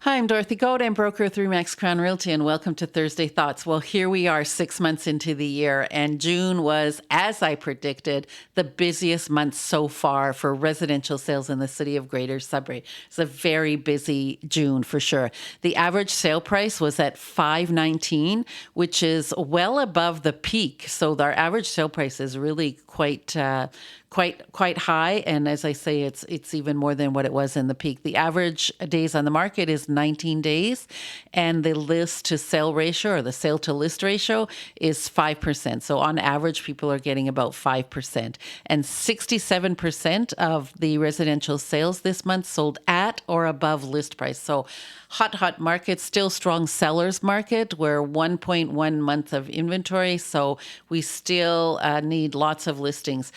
Hi, I'm Dorothy Godin, broker with Remax Crown Realty, and welcome to Thursday Thoughts. Well, here we are 6 months into the year, and June was, as I predicted, the busiest month so far for residential sales in the city of Greater Sudbury. It's a very busy June for sure. The average sale price was at $519, which is well above the peak. So our average sale price is really quite high, and as I say, it's even more than what it was in the peak. The average days on the market is 19 days, and the list to sale ratio, or the sale to list ratio, is 5%. So on average, people are getting about 5%, and 67% of the residential sales this month sold at or above list price. So hot market, still strong sellers market. We're 1.1 months of inventory, so we still need lots of listings.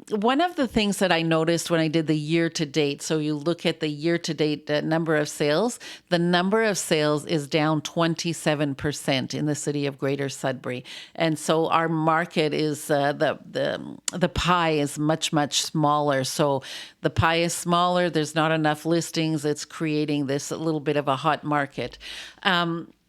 One of the things that I noticed when I did the year to date, so you look at the year to date number of sales, the number of sales is down 27% in the city of Greater Sudbury. And so our market is, the pie is much smaller. So the pie is smaller, there's not enough listings, it's creating this little bit of a hot market.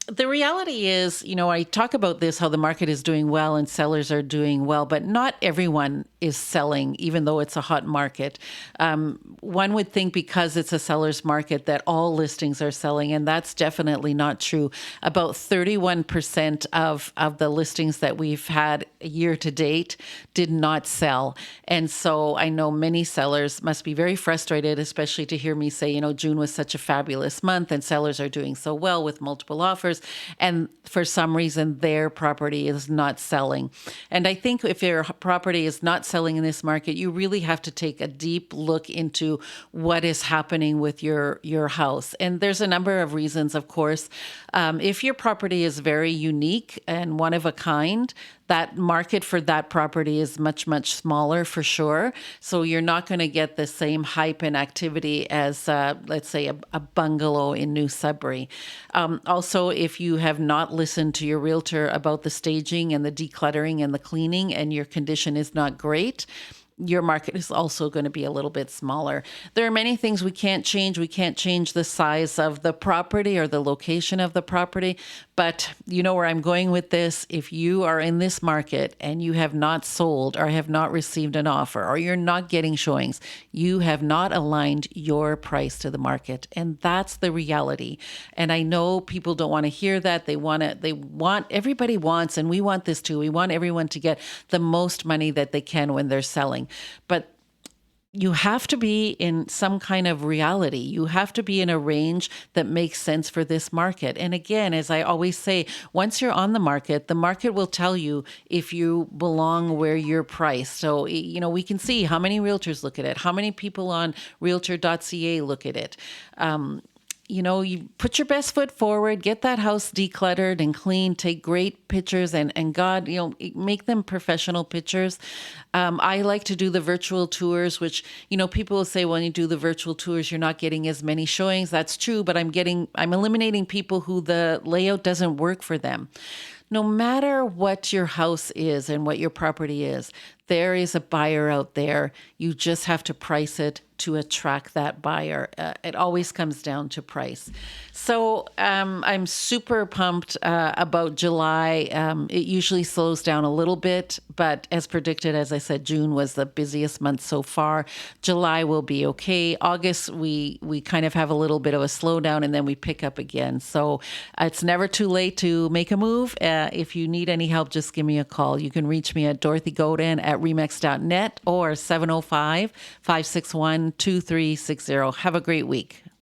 The reality is, I talk about this, how the market is doing well and sellers are doing well, but not everyone is selling, even though it's a hot market. One would think because it's a seller's market that all listings are selling, and that's definitely not true. About 31% of the listings that we've had year to date did not sell. And so I know many sellers must be very frustrated, especially to hear me say, June was such a fabulous month and sellers are doing so well with multiple offers. And for some reason, their property is not selling. And I think if your property is not selling in this market, you really have to take a deep look into what is happening with your house. And there's a number of reasons, of course. If your property is very unique and one of a kind, that market for that property is much smaller for sure. So you're not going to get the same hype and activity as, let's say, a bungalow in New Sudbury. Also, if you have not listened to your realtor about the staging and the decluttering and the cleaning, and your condition is not great, your market is also going to be a little bit smaller. There are many things we can't change. We can't change the size of the property or the location of the property, but you know where I'm going with this. If you are in this market and you have not sold or have not received an offer or you're not getting showings, you have not aligned your price to the market. And that's the reality. And I know people don't want to hear that. Everybody wants, and we want this too. We want everyone to get the most money that they can when they're selling. But you have to be in some kind of reality. You have to be in a range that makes sense for this market. And again, as I always say, once you're on the market will tell you if you belong where you're priced. So, we can see how many realtors look at it, how many people on realtor.ca look at it. You put your best foot forward, get that house decluttered and clean, take great pictures, and God, make them professional pictures. I like to do the virtual tours, which, people will say, when you do the virtual tours, you're not getting as many showings. That's true, but I'm eliminating people who the layout doesn't work for them. No matter what your house is and what your property is, there is a buyer out there. You just have to price it to attract that buyer. It always comes down to price. So I'm super pumped about July. It usually slows down a little bit, but as predicted, as I said, June was the busiest month so far. July will be okay. August, we kind of have a little bit of a slowdown, and then we pick up again. So it's never too late to make a move. If you need any help, just give me a call. You can reach me at Dorothy Godin at remax.net or 705-561-2360. Have a great week.